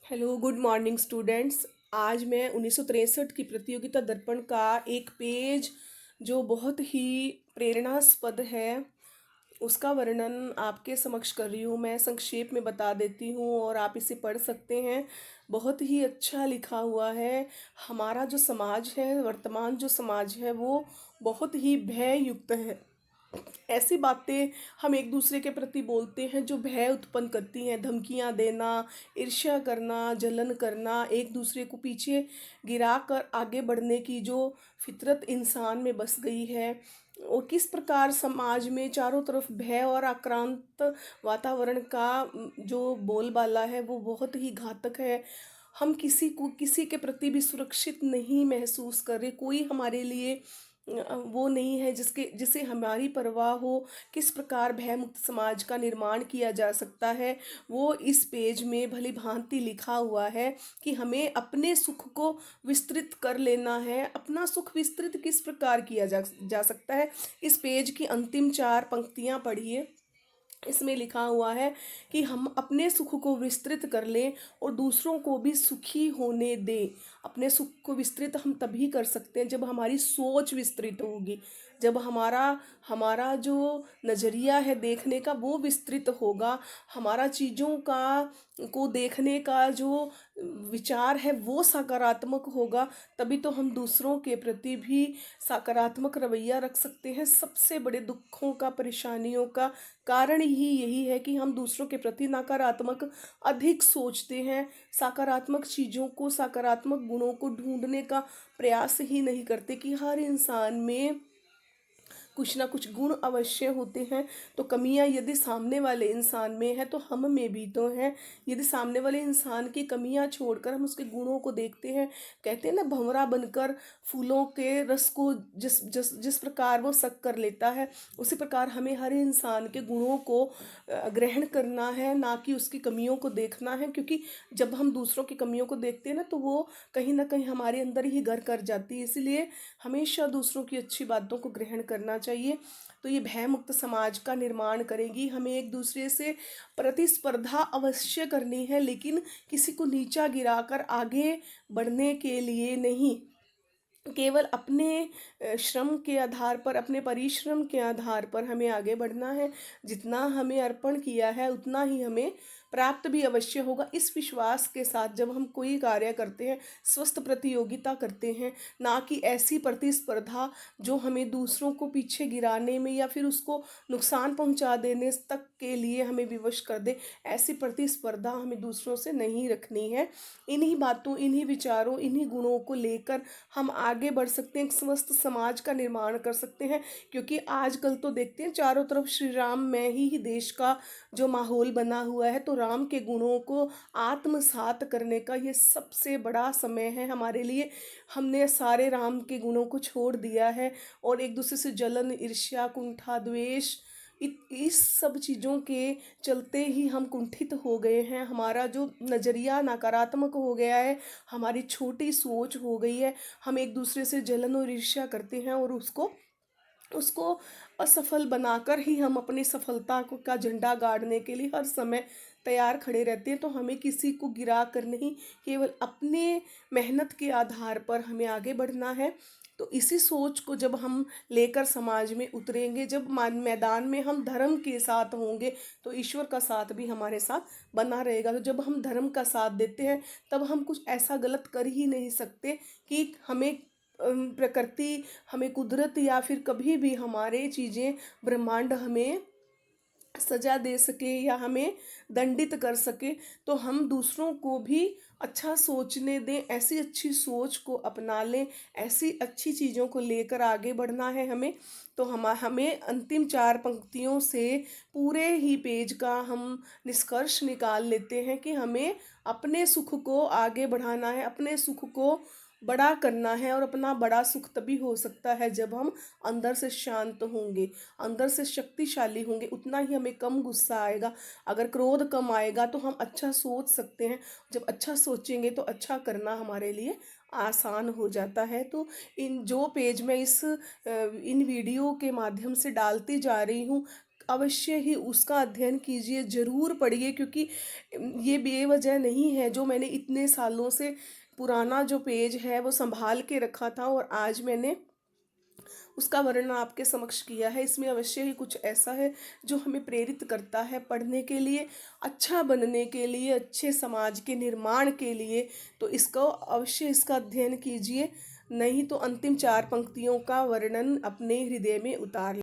Hello, good morning students. आज मैं 1963 की प्रतियोगिता दर्पण का एक पेज जो बहुत ही प्रेरणास्पद है उसका वर्णन आपके समक्ष कर रही हूँ। मैं संक्षेप में बता देती हूँ और आप इसे पढ़ सकते हैं। बहुत ही अच्छा लिखा हुआ है। हमारा जो समाज है, वर्तमान जो समाज है, वो बहुत ही भय युक्त है। ऐसी बातें हम एक दूसरे के प्रति बोलते हैं जो भय उत्पन्न करती हैं। धमकियां देना, ईर्ष्या करना, जलन करना, एक दूसरे को पीछे गिरा कर आगे बढ़ने की जो फितरत इंसान में बस गई है, और किस प्रकार समाज में चारों तरफ भय और आक्रांत वातावरण का जो बोलबाला है वो बहुत ही घातक है। हम किसी के प्रति भी सुरक्षित नहीं महसूस कर रहे। कोई हमारे लिए वो नहीं है जिसे हमारी परवाह हो। किस प्रकार भयमुक्त समाज का निर्माण किया जा सकता है, वो इस पेज में भली भांति लिखा हुआ है कि हमें अपने सुख को विस्तृत कर लेना है। अपना सुख विस्तृत किस प्रकार किया जा सकता है, इस पेज की अंतिम चार पंक्तियां पढ़िए। इसमें लिखा हुआ है कि हम अपने सुख को विस्तृत कर लें और दूसरों को भी सुखी होने दें। अपने सुख को विस्तृत हम तभी कर सकते हैं जब हमारी सोच विस्तृत होगी, जब हमारा हमारा जो नज़रिया है देखने का वो विस्तृत होगा। हमारा चीज़ों का को देखने का जो विचार है वो सकारात्मक होगा। तभी तो हम दूसरों के प्रति भी सकारात्मक रवैया रख सकते हैं। सबसे बड़े दुखों का, परेशानियों का कारण ही यही है कि हम दूसरों के प्रति नकारात्मक अधिक सोचते हैं। सकारात्मक चीज़ों को, सकारात्मक गुणों को ढूंढने का प्रयास ही नहीं करते कि हर इंसान में कुछ ना कुछ गुण अवश्य होते हैं। तो कमियां यदि सामने वाले इंसान में है तो हम में भी तो हैं। यदि सामने वाले इंसान की कमियां छोड़कर हम उसके गुणों को देखते हैं, कहते हैं ना, भंवरा बनकर फूलों के रस को जिस जिस जिस प्रकार वो सक कर लेता है, उसी प्रकार हमें हर इंसान के गुणों को ग्रहण करना है, ना कि उसकी कमियों को देखना है। क्योंकि जब हम दूसरों की कमियों को देखते हैं ना, तो वो कहीं ना कहीं हमारे अंदर ही घर कर जाती है। इसलिए हमेशा दूसरों की अच्छी बातों को ग्रहण करना चाहिए। तो ये भय मुक्त समाज का निर्माण करेगी। हमें एक दूसरे से प्रतिस्पर्धा अवश्य करनी है, लेकिन किसी को नीचा गिराकर आगे बढ़ने के लिए नहीं। केवल अपने श्रम के आधार पर, अपने परिश्रम के आधार पर हमें आगे बढ़ना है। जितना हमें अर्पण किया है उतना ही हमें प्राप्त भी अवश्य होगा। इस विश्वास के साथ जब हम कोई कार्य करते हैं, स्वस्थ प्रतियोगिता करते हैं, ना कि ऐसी प्रतिस्पर्धा जो हमें दूसरों को पीछे गिराने में या फिर उसको नुकसान पहुंचा देने तक के लिए हमें विवश कर दे, ऐसी प्रतिस्पर्धा हमें दूसरों से नहीं रखनी है। इन्हीं बातों, इन्हीं विचारों, इन्हीं गुणों को लेकर हम आगे बढ़ सकते हैं, एक स्वस्थ समाज का निर्माण कर सकते हैं। क्योंकि आजकल तो देखते हैं चारों तरफ श्री राम में ही देश का जो माहौल बना हुआ है, तो राम के गुणों को आत्मसात करने का ये सबसे बड़ा समय है हमारे लिए। हमने सारे राम के गुणों को छोड़ दिया है और एक दूसरे से जलन, ईर्ष्या, कुंठा, द्वेष, इस सब चीज़ों के चलते ही हम कुंठित हो गए हैं। हमारा जो नज़रिया नकारात्मक हो गया है, हमारी छोटी सोच हो गई है। हम एक दूसरे से जलन और ईर्ष्या करते हैं और उसको उसको असफल बनाकर ही हम अपनी सफलता को का झंडा गाड़ने के लिए हर समय तैयार खड़े रहते हैं। तो हमें किसी को गिरा कर नहीं, केवल अपने मेहनत के आधार पर हमें आगे बढ़ना है। तो इसी सोच को जब हम लेकर समाज में उतरेंगे, जब मैदान में हम धर्म के साथ होंगे, तो ईश्वर का साथ भी हमारे साथ बना रहेगा। तो जब हम धर्म का साथ देते हैं, तब हम कुछ ऐसा गलत कर ही नहीं सकते कि हमें प्रकृति, हमें कुदरत या फिर कभी भी हमारे चीज़ें, ब्रह्मांड हमें सजा दे सके या हमें दंडित कर सके। तो हम दूसरों को भी अच्छा सोचने दें, ऐसी अच्छी सोच को अपना लें, ऐसी अच्छी चीज़ों को लेकर आगे बढ़ना है हमें। तो हमें अंतिम चार पंक्तियों से पूरे ही पेज का हम निष्कर्ष निकाल लेते हैं कि हमें अपने सुख को आगे बढ़ाना है, अपने सुख को बड़ा करना है। और अपना बड़ा सुख तभी हो सकता है जब हम अंदर से शांत होंगे, अंदर से शक्तिशाली होंगे। उतना ही हमें कम गुस्सा आएगा। अगर क्रोध कम आएगा तो हम अच्छा सोच सकते हैं। जब अच्छा सोचेंगे तो अच्छा करना हमारे लिए आसान हो जाता है। तो इन जो पेज मैं इन वीडियो के माध्यम से डालती जा रही हूँ, अवश्य ही उसका अध्ययन कीजिए, ज़रूर पढ़िए, क्योंकि ये बेवजह नहीं है। जो मैंने इतने सालों से पुराना जो पेज है वो सँभाल के रखा था और आज मैंने उसका वर्णन आपके समक्ष किया है। इसमें अवश्य ही कुछ ऐसा है जो हमें प्रेरित करता है पढ़ने के लिए, अच्छा बनने के लिए, अच्छे समाज के निर्माण के लिए। तो इसको अवश्य इसका अध्ययन कीजिए, नहीं तो अंतिम 4 पंक्तियों का वर्णन अपने हृदय में उतार